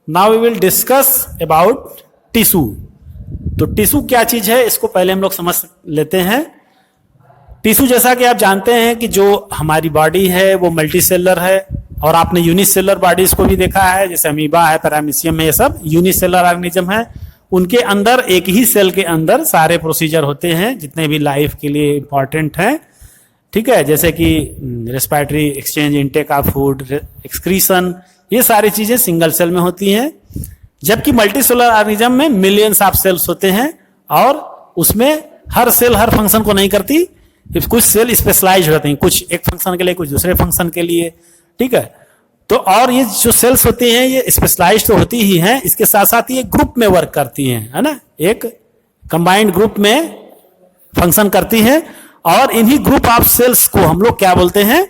Now we will discuss about tissue. तो tissue क्या चीज है इसको पहले हम लोग समझ लेते हैं। टिश्यू जैसा कि आप जानते हैं कि जो हमारी बॉडी है वो मल्टीसेलर है, और आपने यूनिसेलर बॉडीज को भी देखा है, जैसे अमीबा है, पैरामीशियम है, ये सब यूनिसेलर ऑर्गेनिज्म है। उनके अंदर एक ही सेल के अंदर सारे प्रोसीजर होते हैं जितने भी लाइफ के लिए इंपॉर्टेंट हैं, ठीक है, जैसे कि respiratory exchange, intake of food, excretion, ये सारी चीजें सिंगल सेल में होती हैं। जबकि मल्टीसेलर ऑर्गेनिज्म में मिलियंस ऑफ सेल्स होते हैं, और उसमें हर सेल हर फंक्शन को नहीं करती, कुछ सेल स्पेशलाइज होते हैं, कुछ एक फंक्शन के लिए, कुछ दूसरे फंक्शन के लिए, ठीक है। तो और ये जो सेल्स होती हैं ये स्पेशलाइज तो होती ही हैं, इसके साथ साथ ये ग्रुप में वर्क करती हैं, है ना, एक कंबाइंड ग्रुप में फंक्शन करती हैं, और इन्हीं ग्रुप ऑफ सेल्स को हम लोग क्या बोलते हैं,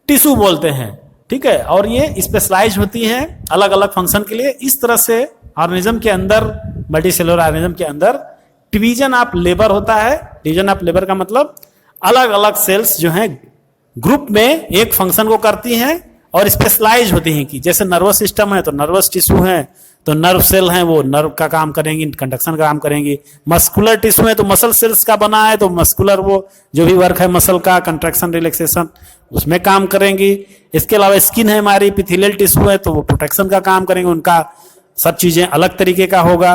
टिश्यू बोलते हैं, ठीक है। और ये स्पेशलाइज होती हैं अलग अलग फंक्शन के लिए। इस तरह से ऑर्गेनिज्म के अंदर, मल्टीसेलुलर ऑर्गेनिज्म के अंदर डिवीजन ऑफ लेबर होता है। डिवीजन ऑफ लेबर का मतलब अलग अलग सेल्स जो हैं ग्रुप में एक फंक्शन को करती हैं और स्पेशलाइज होती हैं, कि जैसे नर्वस सिस्टम है तो नर्वस टिश्यू है, तो नर्व सेल हैं वो नर्व का काम करेंगी, कंडक्शन का काम करेंगी। मस्कुलर टिश्यू है तो मसल सेल्स का बना है, तो मस्कुलर वो जो भी वर्क है मसल का, कंट्रैक्शन, रिलैक्सेशन, उसमें काम करेंगी। इसके अलावा स्किन है हमारी, एपिथेलियल टिश्यू है तो वो प्रोटेक्शन का काम करेंगे, उनका सब चीजें अलग तरीके का होगा,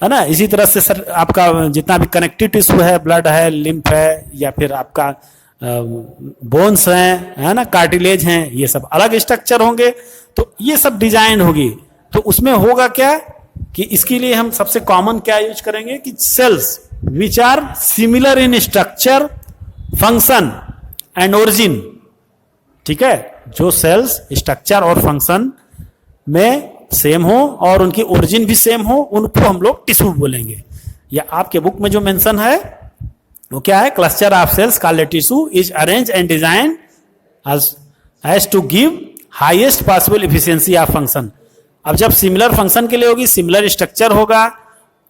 है ना। इसी तरह से सर आपका जितना भी कनेक्टिव टिश्यू है, ब्लड है, लिम्फ है, या फिर आपका बोन्स हैं, है ना, कार्टिलेज हैं, ये सब अलग स्ट्रक्चर होंगे। तो ये सब डिजाइन होगी। तो उसमें होगा क्या कि इसके लिए हम सबसे कॉमन क्या यूज करेंगे कि cells which are similar in structure, function and origin, ठीक है। जो सेल्स स्ट्रक्चर और फंक्शन में सेम हो और उनकी ओरिजिन भी सेम हो, उनको हम लोग टिश्यू बोलेंगे। या आपके बुक में जो मेंशन है वो क्या है, cluster of cells called tissue is arrange and design as to give highest possible efficiency of function. अब जब सिमिलर फंक्शन के लिए होगी, सिमिलर स्ट्रक्चर होगा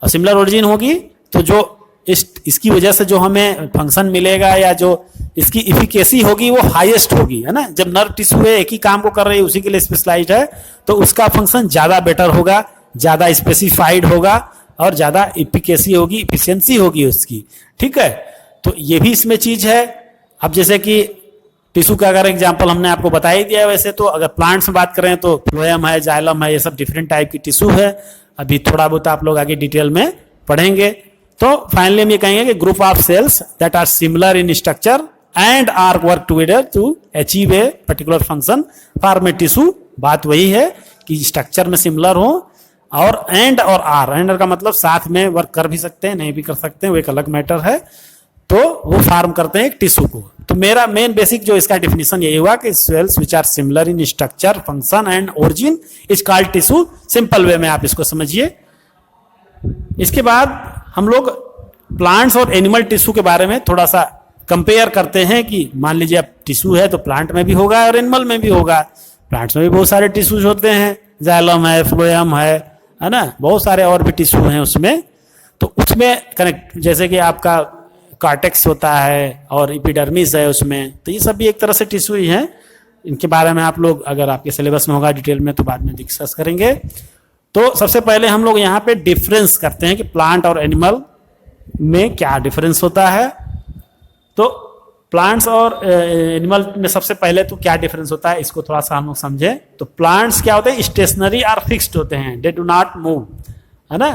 और सिमिलर ओरिजिन होगी, तो जो इसकी वजह से जो हमें फंक्शन मिलेगा या जो इसकी इफिकेसी होगी वो हाईएस्ट होगी, है ना। जब नर्व टिश्यू है एक ही काम को कर रही है, उसी के लिए स्पेशलाइज्ड है, तो उसका फंक्शन ज्यादा बेटर होगा, ज्यादा स्पेसिफाइड होगा और ज्यादा इफिकेसी होगी, इफिशियंसी होगी उसकी, ठीक है। तो ये भी इसमें चीज है। अब जैसे कि टिश्यू का अगर एग्जांपल हमने आपको बता ही दिया है, वैसे तो अगर प्लांट्स में बात करें तो फ्लोएम है, जाइलम है, ये सब डिफरेंट टाइप की टिश्यू है। अभी थोड़ा बहुत आप लोग आगे डिटेल में पढ़ेंगे। तो फाइनली हम ये कहेंगे कि group of cells that are similar in structure and are work together to achieve a particular function form a tissue. बात वही है कि स्ट्रक्चर में सिमिलर हो, और एंड और आर, एंड का मतलब साथ में वर्क कर भी सकते हैं, नहीं भी कर सकते हैं, वो एक अलग मैटर है। तो वो फॉर्म करते हैं एक टिश्यू को। तो मेरा मेन बेसिक जो इसका डिफिनेशन यही हुआ कि cells which are similar in structure, function and origin is called tissue. Simple way में आप इसको समझिए। इसके बाद हम लोग प्लांट्स और एनिमल टिश्यू के बारे में थोड़ा सा कंपेयर करते हैं कि मान लीजिए अब टिश्यू है तो प्लांट में भी होगा और एनिमल में भी होगा। प्लांट्स में भी बहुत सारे टिश्यूज होते हैं, जाइलम है, फ्लोएम है ना, बहुत सारे और भी टिश्यू हैं उसमें। तो उसमें कनेक्ट, जैसे कि आपका कॉर्टेक्स होता है और एपिडर्मिस है उसमें, तो ये सब भी एक तरह से टिश्यू ही हैं। इनके बारे में आप लोग अगर आपके सिलेबस में होगा डिटेल में तो बाद में डिस्कस करेंगे। तो सबसे पहले हम लोग यहाँ पे डिफरेंस करते हैं कि प्लांट और एनिमल में क्या डिफरेंस होता है। तो प्लांट्स और एनिमल में सबसे पहले तो क्या डिफरेंस होता है इसको थोड़ा सा हम लोग समझें। तो प्लांट्स क्या होते हैं, स्टेशनरी और फिक्स्ड होते हैं, दे डू नॉट मूव, है ना।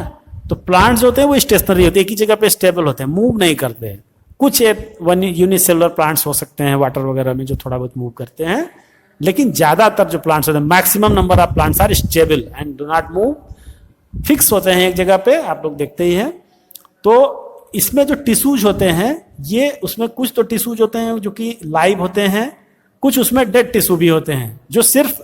तो प्लांट्स होते हैं वो स्टेशनरी होते हैं, एक ही जगह पे स्टेबल होते हैं, मूव नहीं करते हैं। कुछ यूनिसेलुलर प्लांट्स हो सकते हैं वाटर वगैरह में जो थोड़ा बहुत मूव करते हैं, लेकिन ज्यादातर जो प्लांट्स होते हैं, maximum number of plants are stable and do not move, fix होते हैं एक जगह पे, आप लोग देखते ही हैं। तो इसमें जो टिश्यूज होते हैं ये, उसमें कुछ तो टिश्यूज होते हैं जो कि लाइव होते हैं, कुछ उसमें डेड टिश्यू भी होते हैं जो सिर्फ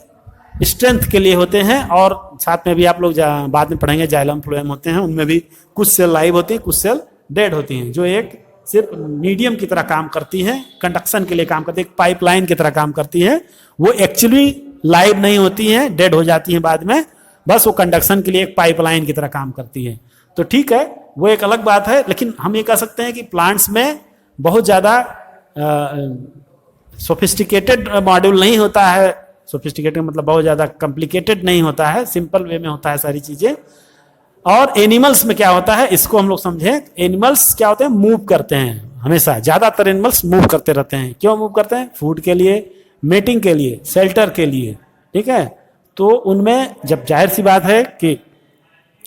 स्ट्रेंथ के लिए होते हैं, और साथ में भी आप लोग बाद में पढ़ेंगे जाइलम, फ्लोएम होते हैं, उनमें भी कुछ सेल लाइव होती है, कुछ सेल डेड होती हैं, जो एक सिर्फ मीडियम की तरह काम करती हैं, कंडक्शन के लिए काम करती है, एक पाइपलाइन की तरह काम करती है। वो एक्चुअली लाइव नहीं होती हैं, डेड हो जाती हैं बाद में, बस वो कंडक्शन के लिए एक पाइपलाइन की तरह काम करती है। तो ठीक है, वो एक अलग बात है। लेकिन हम ये कह सकते हैं कि प्लांट्स में बहुत ज्यादा सोफिस्टिकेटेड मॉड्यूल नहीं होता है, सोफिस्टिकेटेड मतलब बहुत ज्यादा कॉम्प्लिकेटेड नहीं होता है, सिंपल वे में होता है सारी चीजें। और एनिमल्स में क्या होता है इसको हम लोग समझें। एनिमल्स क्या होते हैं, मूव करते हैं हमेशा, ज्यादातर एनिमल्स मूव करते रहते हैं। क्यों मूव करते हैं? फूड के लिए, मेटिंग के लिए, शेल्टर के लिए, ठीक है। तो उनमें जब जाहिर सी बात है कि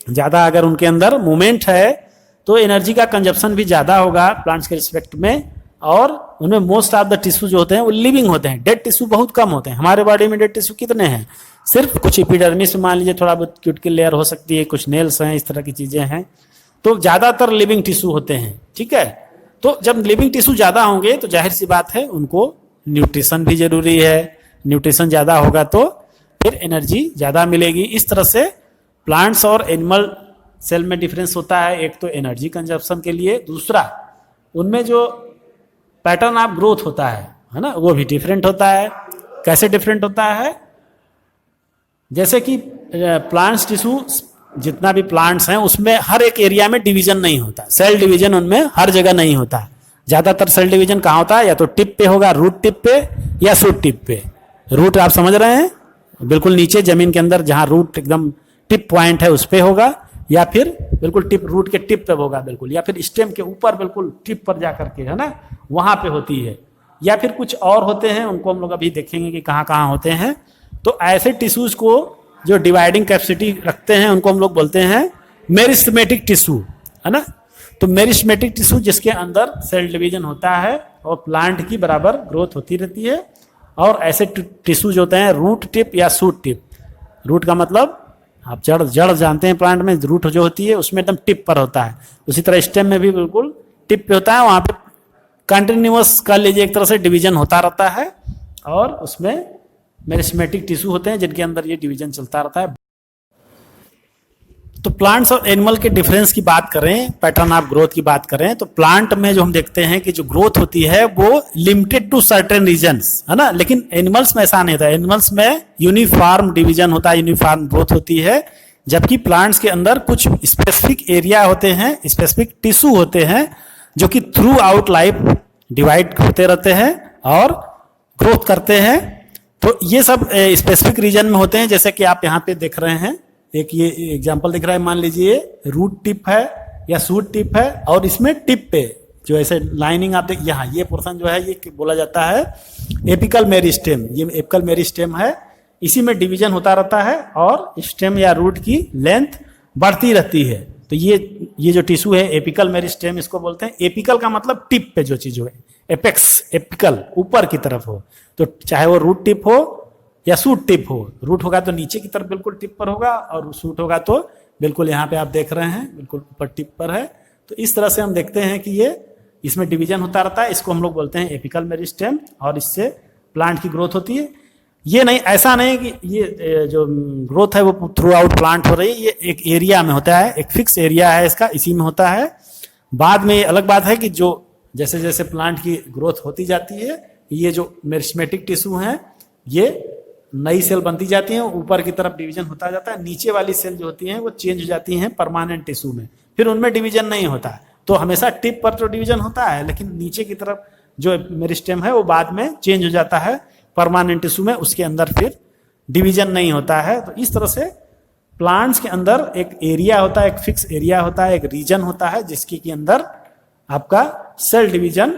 ज्यादा अगर उनके अंदर मूवमेंट है तो एनर्जी का कंजप्शन भी ज्यादा होगा प्लांट्स के रिस्पेक्ट में। और उनमें मोस्ट ऑफ द टिश्यू जो होते हैं वो लिविंग होते हैं, डेड टिश्यू बहुत कम होते हैं। हमारे बॉडी में डेड टिश्यू कितने हैं? सिर्फ कुछ एपिडर्मिस मान लीजिए, थोड़ा बहुत क्यूटिकल लेयर हो सकती है, कुछ नेल्स हैं, इस तरह की चीजें हैं। तो ज्यादातर लिविंग टिश्यू होते हैं, ठीक है। तो जब लिविंग टिश्यू ज्यादा होंगे तो जाहिर सी बात है उनको न्यूट्रिशन भी जरूरी है। न्यूट्रिशन ज्यादा होगा तो फिर एनर्जी ज्यादा मिलेगी। इस तरह से प्लांट्स और एनिमल सेल में डिफरेंस होता है। एक तो एनर्जी कंजप्शन के लिए, दूसरा उनमें जो पैटर्न ऑफ ग्रोथ होता है ना, वो भी डिफरेंट होता है। कैसे डिफरेंट होता है? जैसे कि प्लांट्स टिश्यू, जितना भी प्लांट्स हैं उसमें हर एक एरिया में डिवीजन नहीं होता, सेल डिवीजन उनमें हर जगह नहीं होता। ज्यादातर सेल डिवीजन कहाँ होता है? या तो टिप पे होगा, रूट टिप पे, या शूट टिप पे। रूट आप समझ रहे हैं, बिल्कुल नीचे जमीन के अंदर जहां रूट एकदम टिप पॉइंट है उस पे होगा, या फिर बिल्कुल टिप, रूट के टिप पे होगा बिल्कुल, या फिर स्टेम के ऊपर बिल्कुल टिप पर जाकर के, है ना, वहां पे होती है। या फिर कुछ और होते हैं, उनको हम लोग अभी देखेंगे कि कहाँ कहाँ होते हैं। तो ऐसे टिश्यूज को जो डिवाइडिंग कैपेसिटी रखते हैं उनको हम लोग बोलते हैं मेरिस्टेमेटिक टिश्यू, है ना। तो मेरिस्टेमेटिक टिश्यू जिसके अंदर सेल डिवीजन होता है और प्लांट की बराबर ग्रोथ होती रहती है। और ऐसे टिश्यू जो होते हैं रूट टिप या शूट टिप। रूट का मतलब आप जड़ जड़ जानते हैं, प्लांट में रूट जो होती है उसमें एकदम टिप पर होता है। उसी तरह स्टेम में भी बिल्कुल टिप पे होता है, वहां पे कंटिन्यूअस कर लीजिए एक तरह से डिवीजन होता रहता है। और उसमें मेरिस्टेमेटिक टिश्यू होते हैं जिनके अंदर ये डिवीजन चलता रहता है। तो प्लांट्स और एनिमल के डिफरेंस की बात करें, पैटर्न ऑफ ग्रोथ की बात करें, तो प्लांट में जो हम देखते हैं कि जो ग्रोथ होती है वो लिमिटेड टू सर्टेन रीजन्स, है ना। लेकिन एनिमल्स में ऐसा नहीं होता। एनिमल्स में यूनिफॉर्म डिवीजन होता है, यूनिफॉर्म ग्रोथ होती है। जबकि प्लांट्स के अंदर कुछ स्पेसिफिक एरिया होते हैं, स्पेसिफिक टिश्यू होते हैं जो कि थ्रू आउट लाइफ डिवाइड होते रहते हैं और ग्रोथ करते हैं। तो ये सब स्पेसिफिक रीजन में होते हैं। जैसे कि आप यहाँ पे देख रहे हैं, एक ये एग्जांपल दिख रहा है, मान लीजिए रूट टिप है या शूट टिप है, और इसमें टिप पे जो ऐसे लाइनिंग आप देख, यहाँ ये पोर्शन जो है ये बोला जाता है एपिकल मेरिस्टेम। ये एपिकल मेरिस्टेम है, इसी में डिवीजन होता रहता है और स्टेम या रूट की लेंथ बढ़ती रहती है। तो ये जो टिश्यू है एपिकल मेरिस्टेम इसको बोलते हैं। एपिकल का मतलब टिप पे जो चीज है, एपेक्स, एपिकल ऊपर की तरफ हो। तो चाहे वो रूट टिप हो या शूट टिप हो। रूट होगा तो नीचे की तरफ बिल्कुल टिप पर होगा, और शूट होगा तो बिल्कुल यहाँ पे आप देख रहे हैं बिल्कुल ऊपर टिप पर है। तो इस तरह से हम देखते हैं कि ये इसमें डिवीजन होता रहता है। इसको हम लोग बोलते हैं एपिकल मेरिस्टेम, और इससे प्लांट की ग्रोथ होती है। ये नहीं, ऐसा नहीं कि ये जो ग्रोथ है वो थ्रू आउट प्लांट हो रही है। ये एक एरिया में होता है, एक फिक्स एरिया है इसका, इसी में होता है। बाद में अलग बात है कि जो जैसे जैसे प्लांट की ग्रोथ होती जाती है, ये जो मेरिस्टेमेटिक टिश्यू हैं ये नई सेल बनती जाती हैं, ऊपर की तरफ डिवीजन होता जाता है। नीचे वाली सेल जो होती हैं वो चेंज हो जाती हैं परमानेंट टिश्यू में, फिर उनमें डिवीजन नहीं होता है। तो हमेशा टिप पर तो डिवीजन होता है, लेकिन नीचे की तरफ जो मेरिस्टेम है वो बाद में चेंज हो जाता है परमानेंट टिश्यू में, उसके अंदर फिर डिवीजन नहीं होता है। तो इस तरह से प्लांट्स के अंदर एक एरिया होता है, एक फिक्स एरिया होता है, एक रीजन होता है जिसके के अंदर आपका सेल डिवीजन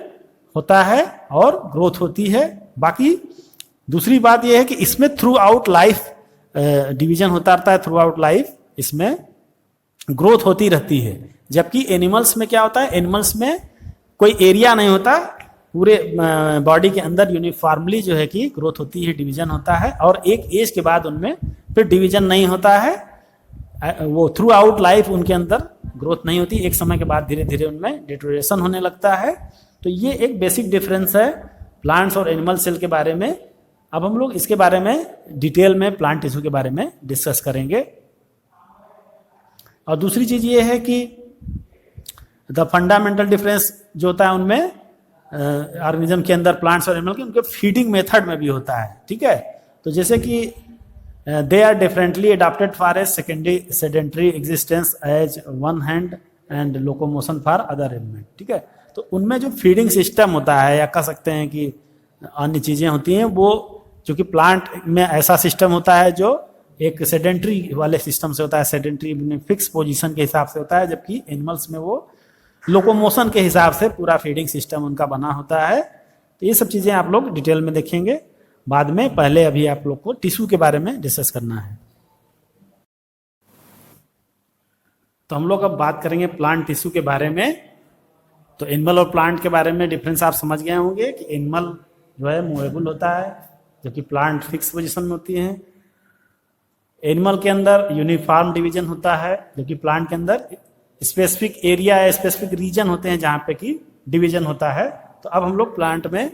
होता है और ग्रोथ होती है। बाकी दूसरी बात यह है कि इसमें थ्रू आउट लाइफ डिवीजन होता रहता है, थ्रू आउट लाइफ इसमें ग्रोथ होती रहती है। जबकि एनिमल्स में क्या होता है, एनिमल्स में कोई एरिया नहीं होता, पूरे बॉडी के अंदर यूनिफॉर्मली जो है कि ग्रोथ होती है, डिवीजन होता है। और एक एज के बाद उनमें फिर डिवीजन नहीं होता है, वो थ्रू आउट लाइफ उनके अंदर ग्रोथ नहीं होती। एक समय के बाद धीरे धीरे उनमें डिटोरेशन होने लगता है। तो ये एक बेसिक डिफरेंस है प्लांट्स और एनिमल सेल के बारे में। अब हम लोग इसके बारे में डिटेल में प्लांट टिश्यू के बारे में डिस्कस करेंगे। और दूसरी चीज ये है कि द फंडामेंटल डिफरेंस जो होता है उनमें ऑर्गेनिज्म के अंदर, प्लांट्स और एनिमल के, उनके फीडिंग मेथड में भी होता है, ठीक है। तो जैसे कि they are differently adopted for a sedentary existence as one hand and locomotion for other element, ठीक है। तो उनमें जो फीडिंग सिस्टम होता है, या कह सकते हैं कि अन्य चीजें होती हैं, वो क्योंकि प्लांट में ऐसा सिस्टम होता है जो एक सेडेंट्री वाले सिस्टम से होता है, सेडेंट्री में फिक्स पोजीशन के हिसाब से होता है, जबकि एनिमल्स में वो लोकोमोशन के हिसाब से पूरा फीडिंग सिस्टम उनका बना होता है। तो ये सब चीजें आप लोग डिटेल में देखेंगे बाद में, पहले अभी आप लोग को टिश्यू के बारे में डिस्कस करना है। तो हम लोग अब बात करेंगे प्लांट टिश्यू के बारे में। तो एनिमल और प्लांट के बारे में डिफरेंस आप समझ गए होंगे कि एनिमल जो है मूवेबल होता है, जबकि प्लांट फिक्स पोजीशन में होती है। एनिमल के अंदर यूनिफॉर्म डिवीजन होता है, जबकि प्लांट के अंदर स्पेसिफिक एरिया या स्पेसिफिक रीजन होते हैं जहां पे कि डिवीजन होता है। तो अब हम लोग प्लांट में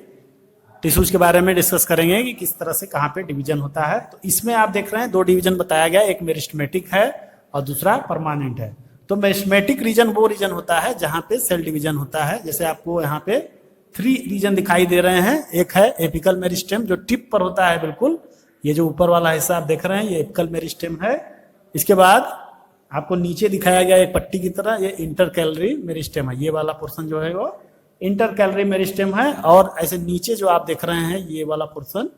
टिश्यूज के बारे में डिस्कस करेंगे कि किस तरह से कहां पे डिवीजन होता है। तो इसमें आप देख रहे हैं 2 डिवीजन बताया गया, एक मेरिस्टेमेटिक है और दूसरा परमानेंट है। तो मेरिस्टेमेटिक रीजन वो रीजन होता है जहां पे सेल डिवीजन होता है। जैसे आपको यहाँ पे 3 रीजन दिखाई दे रहे हैं। एक है एपिकल मेरिस्टेम जो टिप पर होता है, बिल्कुल ये जो ऊपर वाला हिस्सा आप देख रहे हैं ये एपिकल मेरिस्टेम है। इसके बाद आपको नीचे दिखाया गया एक पट्टी की तरह, ये इंटरकैलरी मेरिस्टेम है। ये वाला पोर्शन जो है वो इंटरकैलरी मेरिस्टेम है। और ऐसे नीचे जो आप देख रहे हैं ये वाला पोर्शन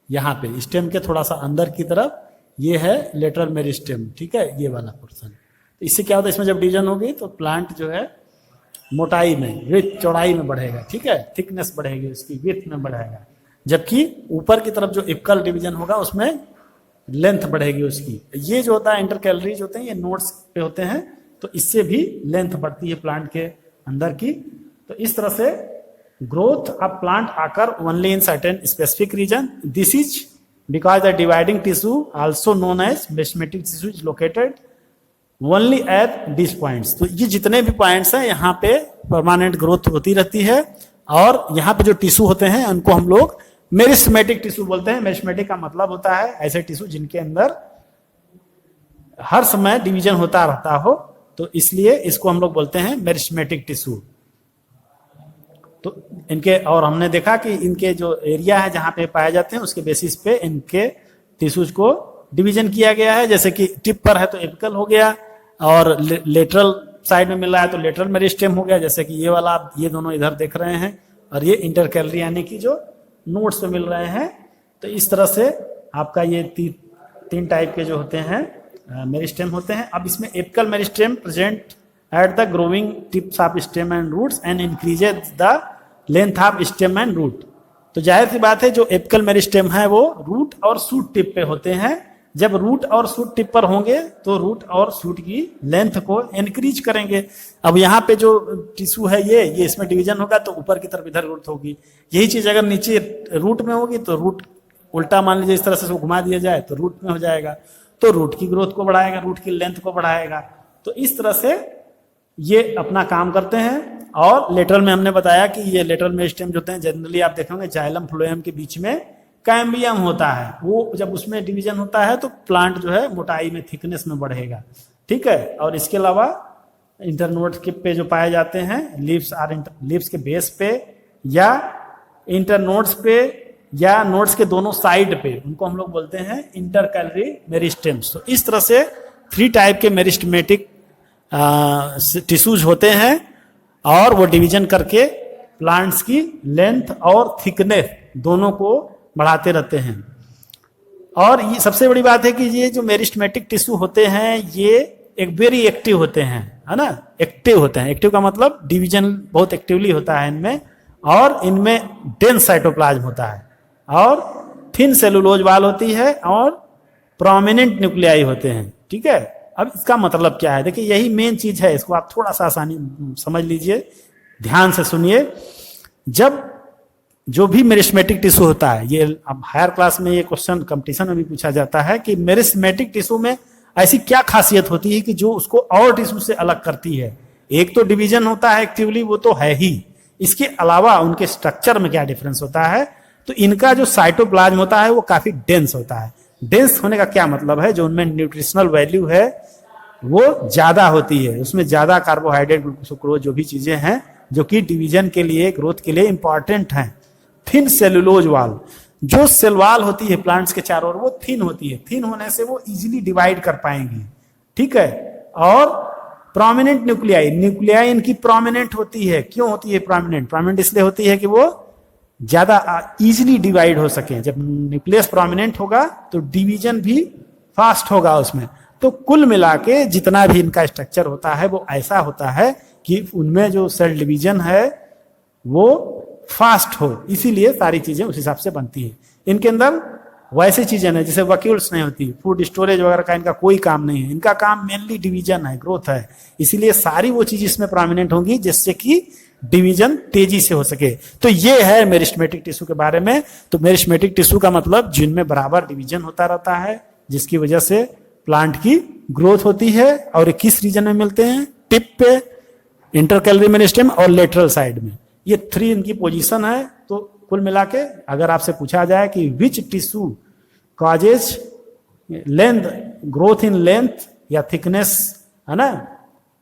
यहाँ पे स्टेम के थोड़ा सा अंदर की तरफ ये है लेटरल मेरिस्टेम, ठीक है, ये वाला पोर्शन। तो इससे क्या होता है, इसमें जब डिवीजन होगी तो प्लांट जो है मोटाई में, विड्थ चौड़ाई में बढ़ेगा, ठीक है, थिकनेस बढ़ेगी उसकी, विड्थ में बढ़ेगा। जबकि ऊपर की तरफ जो एपिकल डिवीजन होगा उसमें लेंथ बढ़ेगी उसकी। ये जो होता है इंटरकैलरीज होते हैं ये नोड्स पे होते हैं, तो इससे भी लेंथ बढ़ती है प्लांट के अंदर की। तो इस तरह से growth of plant occur only in certain specific region. This is because the dividing tissue also known as meristematic tissue is located only at this points. तो ये जितने भी पॉइंट्स हैं यहाँ पे परमानेंट ग्रोथ होती रहती है। और यहाँ पे जो टिश्यू होते हैं उनको हम लोग मेरिस्टेमेटिक टिश्यू बोलते हैं। मेरिस्टेमेटिक का मतलब होता है ऐसे टिश्यू जिनके अंदर हर समय डिवीजन होता रहता हो, तो इसलिए इसको हम लोग बोलते हैं मेरिस्टेमेटिक टिश्यू। तो इनके, और हमने देखा कि इनके जो एरिया है जहां पे पाए जाते हैं उसके बेसिस पे इनके टिश्यूज को डिवीजन किया गया है। जैसे कि टिप पर है तो एपिकल हो गया, और लेटरल साइड में मिल रहा है तो लेटरल मेरिस्टेम हो गया, जैसे कि ये वाला आप ये दोनों इधर देख रहे हैं, और ये इंटरकैलरी यानी कि जो नोड्स पे मिल रहे हैं। तो इस तरह से आपका ये 3 टाइप के जो होते हैं मेरिस्टेम होते हैं। अब इसमें apical meristem present at the growing tips of stem and roots and increases the length of stem and root. तो जाहिर सी बात है जो एपिकल मेरिस्टेम है वो रूट और शूट टिप पे होते हैं। जब रूट और शूट टिप पर होंगे तो रूट और शूट की लेंथ को इंक्रीज करेंगे। अब यहाँ पे जो टिश्यू है ये इसमें डिवीजन होगा तो ऊपर की तरफ इधर ग्रोथ होगी। यही चीज अगर नीचे रूट में होगी तो रूट उल्टा मान लीजिए इस तरह से उसको घुमा दिया जाए तो रूट में हो जाएगा, तो रूट की ग्रोथ को बढ़ाएगा, रूट की लेंथ को बढ़ाएगा। तो इस तरह से ये अपना काम करते हैं। और लेटरल में हमने बताया कि ये लेटरल मेरिस्टेम जो होते हैं जनरली आप देखेंगे जाइलम फ्लोएम के बीच में कैम्बियम होता है। वो जब उसमें डिवीजन होता है तो प्लांट जो है मोटाई में, थिकनेस में बढ़ेगा, ठीक है। और इसके अलावा इंटरनोड्स के पे जो पाए जाते हैं लीव्स के बेस पे या इंटरनोड्स पे या नोड्स के दोनों साइड पे, उनको हम लोग बोलते हैं इंटरकैलरी मेरिस्टेम्स। तो इस तरह से 3 टाइप के मेरिस्टेमेटिक टिश्यूज होते हैं और वो डिवीजन करके प्लांट्स की लेंथ और थिकनेस दोनों को बढ़ाते रहते हैं। और ये सबसे बड़ी बात है कि ये जो मेरिस्टेमेटिक टिश्यू होते हैं ये एक वेरी एक्टिव होते हैं, है ना, एक्टिव होते हैं। एक्टिव का मतलब डिवीजन बहुत एक्टिवली होता है इनमें, और इनमें डेंस साइटोप्लाज्म होता है, और थिन सेलुलोज वाल होती है, और प्रोमिनेंट न्यूक्लियाई होते हैं, ठीक है। अब इसका मतलब क्या है, देखिए यही मेन चीज है, इसको आप थोड़ा सा आसानी समझ लीजिए, ध्यान से सुनिए। जब जो भी मेरिस्टेमेटिक टिश्यू होता है, ये अब हायर क्लास में ये क्वेश्चन कंपटीशन में भी पूछा जाता है कि मेरिस्टेमेटिक टिश्यू में ऐसी क्या खासियत होती है कि जो उसको और टिश्यू से अलग करती है। एक तो डिवीजन होता है एक्टिवली, वो तो है ही, इसके अलावा उनके स्ट्रक्चर में क्या डिफरेंस होता है, तो इनका जो साइटोप्लाज्म होता है वो काफी डेंस होता है। डेंस होने का क्या मतलब है, जो उनमें न्यूट्रिशनल वैल्यू है वो ज्यादा होती है, उसमें ज्यादा कार्बोहाइड्रेट, सुक्रोज, जो भी चीजें हैं जो कि डिवीजन के लिए, ग्रोथ के लिए इंपॉर्टेंट हैं। थिन सेलुलोज वाल, जो सेल वाल होती है प्लांट्स के चारों ओर वो थिन होती है, थिन होने से वो इजीली डिवाइड कर पाएंगी, ठीक है। और प्रोमिनेंट न्यूक्लियाई, न्यूक्लियाई इनकी प्रोमिनेंट होती है। क्यों होती है प्रोमिनेंट? प्रोमिनेंट इसलिए होती है कि वो ज्यादा इजीली डिवाइड हो सके। जब न्यूक्लियस प्रोमिनेंट होगा तो डिवीजन भी फास्ट होगा उसमें। तो कुल मिला के जितना भी इनका स्ट्रक्चर होता है वो ऐसा होता है कि उनमें जो सेल डिवीजन है वो फास्ट हो, इसीलिए सारी चीजें उस हिसाब से बनती है। इनके अंदर वैसी चीजें नहीं, जैसे वैक्यूल्स नहीं होती, फूड स्टोरेज वगैरह का इनका कोई काम नहीं है। इनका काम मेनली डिवीजन है, ग्रोथ है, इसीलिए सारी वो चीज इसमें प्रोमिनेंट होंगी जिससे कि डिवीजन तेजी से हो सके। तो ये है मेरिस्टेमेटिक टिश्यू के बारे में। तो मेरिस्टेमेटिक टिश्यू का मतलब जिनमें बराबर डिवीजन होता रहता है, जिसकी वजह से प्लांट की ग्रोथ होती है। और ये किस रीजन में मिलते हैं? टिप पे, इंटरकैलरी मेरिस्टेम और लेटरल साइड में। ये 3 इनकी पोजीशन है। तो कुल मिला के अगर आपसे पूछा जाए कि which tissue causes length, growth in length या थिकनेस, है ना,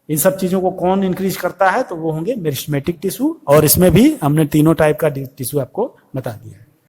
इन सब चीजों को कौन इंक्रीज करता है, तो वो होंगे मेरिस्टेमेटिक टिश्यू। और इसमें भी हमने तीनों टाइप का टिश्यू आपको बता दिया है।